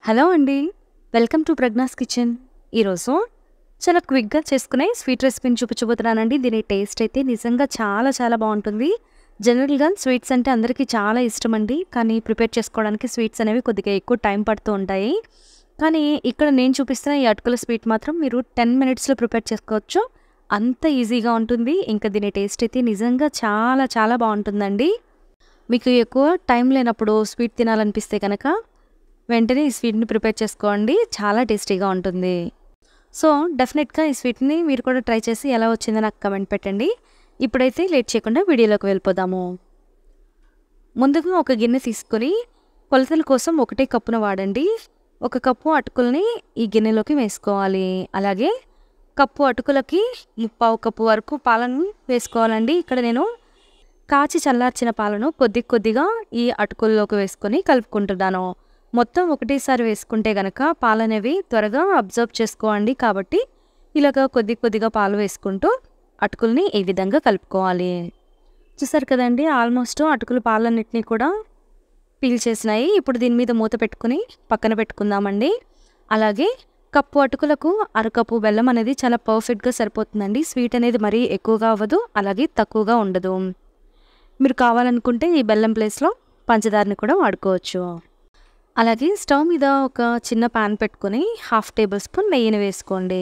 Hello అండి. Welcome to Pragna's kitchen. ఈరోజు చాలా క్విక్‌గా చేసుకునే స్వీట్ రెసిపీని చూపించబోతున్నానండి. దీని టేస్ట్ అయితే నిజంగా చాలా చాలా బావుంటుంది. జనరల్‌గా స్వీట్స్ అంటే అందరికీ చాలా ఇష్టమండి. కానీ ప్రిపేర్ చేసుకోవడానికి స్వీట్స్ అనేవి కొద్దిగా ఎక్కువ టైం పడుతూ ఉంటాయి. కానీ ఇక్కడ నేను చూపిస్తున్న ఈ అటుకుల స్వీట్ మాత్రం మీరు 10 మినిట్స్‌లో ప్రిపేర్ చేసుకోవచ్చు. అంత ఈజీగా ఉంటుంది. ఇంకా దీని టేస్ట్ అయితే నిజంగా చాలా చాలా బావుంటుందండి. మీకు ఎక్కువ టైం లేనప్పుడు స్వీట్ తినాలనిపిస్తే కనుక వెంటనే ఈ స్వీట్‌ని ప్రిపేర్ చేసుకోండి. చాలా టేస్టీగా ఉంటుంది. సో, డెఫినెట్‌గా ఈ స్వీట్‌ని మీరు కూడా ట్రై చేసి ఎలా వచ్చిందో నాకు కామెంట్ పెట్టండి. ఇప్పుడైతే లేట్ చేయకుండా వీడియోలోకి వెళ్ళిపోదాము. ముందుగా ఒక గిన్నె తీసుకొని కొలతల కోసం ఒకటే కప్పున వాడండి. ఒక కప్పు అటుకుల్ని ఈ గిన్నెలోకి వేసుకోవాలి. అలాగే కప్పు అటుకులకి ముప్పావు కప్పు వరకు పాలను వేసుకోవాలండి. ఇక్కడ నేను కాచి చల్లార్చిన పాలను కొద్ది కొద్దిగా ఈ అటుకుల్లోకి వేసుకొని కలుపుకుంటున్నాను. మొత్తం ఒకటేసారి వేసుకుంటే గనక పాలనేవి త్వరగా అబ్జర్వ్ చేసుకోండి. కాబట్టి ఇలాగ కొద్ది కొద్దిగా పాలు వేసుకుంటూ అటుకుల్ని ఈ విధంగా కలుపుకోవాలి. చూసారు కదండి, ఆల్మోస్ట్ అటుకులు పాలన్నిటినీ కూడా పీల్చేసినాయి. ఇప్పుడు దీని మీద మూత పెట్టుకుని పక్కన పెట్టుకుందామండి. అలాగే కప్పు అటుకులకు అరకప్పు బెల్లం అనేది చాలా పర్ఫెక్ట్గా సరిపోతుందండి. స్వీట్ అనేది మరీ ఎక్కువగా అవ్వదు, అలాగే తక్కువగా ఉండదు. మీరు కావాలనుకుంటే ఈ బెల్లం ప్లేస్లో పంచదారని కూడా వాడుకోవచ్చు. అలాగే స్టవ్ మీద ఒక చిన్న పాన్ పెట్టుకొని 1/2 టేబుల్ స్పూన్ నెయ్యిని వేసుకోండి.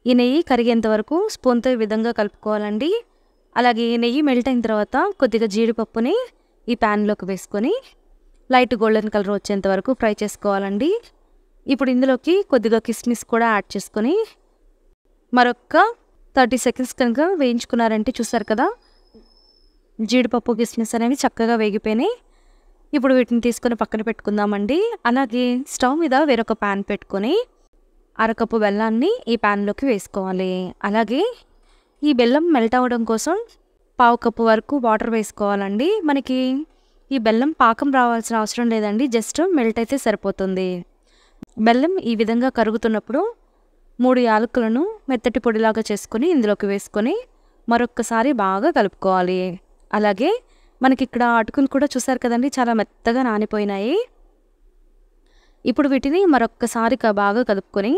ఈ నెయ్యి కరిగేంత వరకు స్పూన్తో ఈ విధంగా కలుపుకోవాలండి. అలాగే నెయ్యి మెల్ట్ అయిన తర్వాత కొద్దిగా జీడిపప్పుని ఈ ప్యాన్లోకి వేసుకొని లైట్ గోల్డెన్ కలర్ వచ్చేంత వరకు ఫ్రై చేసుకోవాలండి. ఇప్పుడు ఇందులోకి కొద్దిగా కిస్మిస్ కూడా యాడ్ చేసుకొని మరొక 30 సెకండ్స్ కనుక వేయించుకున్నారంటే చూసారు కదా, జీడిపప్పు కిస్మిస్ అనేవి చక్కగా వేగిపోయినాయి. ఇప్పుడు వీటిని తీసుకొని పక్కన పెట్టుకుందామండి. అలాగే స్టవ్ మీద వేరొక ప్యాన్ పెట్టుకొని అరకప్పు బెల్లాన్ని ఈ ప్యాన్లోకి వేసుకోవాలి. అలాగే ఈ బెల్లం మెల్ట్ అవ్వడం కోసం పావు కప్పు వరకు వాటర్ వేసుకోవాలండి. మనకి ఈ బెల్లం పాకం రావాల్సిన అవసరం లేదండి, జస్ట్ మెల్ట్ అయితే సరిపోతుంది. బెల్లం ఈ విధంగా కరుగుతున్నప్పుడు 3 యాలకులను మెత్తటి పొడిలాగా చేసుకొని ఇందులోకి వేసుకొని మరొక్కసారి బాగా కలుపుకోవాలి. అలాగే మనకి ఇక్కడ అటుకులు కూడా చూసారు కదండి, చాలా మెత్తగా నానిపోయినాయి. ఇప్పుడు వీటిని మరొక్కసారి బాగా కలుపుకొని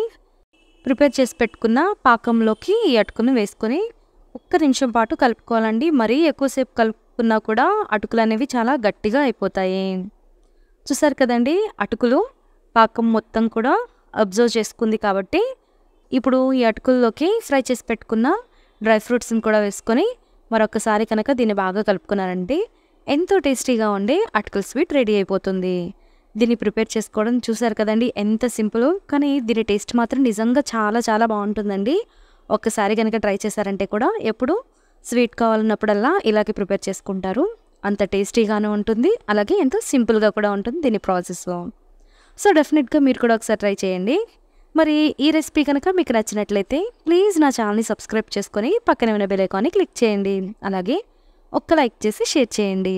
ప్రిపేర్ చేసి పెట్టుకున్న పాకంలోకి ఈ అటుకుని వేసుకొని 1 నిమిషం పాటు కలుపుకోవాలండి. మరీ ఎక్కువసేపు కలుపుకున్నా కూడా అటుకులు అనేవి చాలా గట్టిగా అయిపోతాయి. చూసారు కదండి, అటుకులు పాకం మొత్తం కూడా అబ్జర్వ్ చేసుకుంది. కాబట్టి ఇప్పుడు ఈ అటుకుల్లోకి ఫ్రై చేసి పెట్టుకున్న డ్రై ఫ్రూట్స్ని కూడా వేసుకొని మరొకసారి కనుక దీన్ని బాగా కలుపుకున్నారంటే ఎంతో టేస్టీగా ఉండే అటుకుల స్వీట్ రెడీ అయిపోతుంది. దీన్ని ప్రిపేర్ చేసుకోవడం చూసారు కదండి, ఎంత సింపుల్, కానీ దీని టేస్ట్ మాత్రం నిజంగా చాలా చాలా బాగుంటుందండి. ఒక్కసారి కనుక ట్రై చేశారంటే కూడా ఎప్పుడు స్వీట్ కావాలన్నప్పుడల్లా ఇలాగే ప్రిపేర్ చేసుకుంటారు. అంత టేస్టీగానే ఉంటుంది, అలాగే ఎంతో సింపుల్గా కూడా ఉంటుంది దీని ప్రాసెస్లో. సో డెఫినెట్గా మీరు కూడా ఒకసారి ట్రై చేయండి. మరి ఈ రెసిపీ కనుక మీకు నచ్చినట్లయితే ప్లీజ్ నా ఛానల్ని సబ్స్క్రైబ్ చేసుకొని పక్కనే ఉన్న బెల్ ఐకాన్ని క్లిక్ చేయండి. అలాగే ఒక్క లైక్ చేసి షేర్ చేయండి.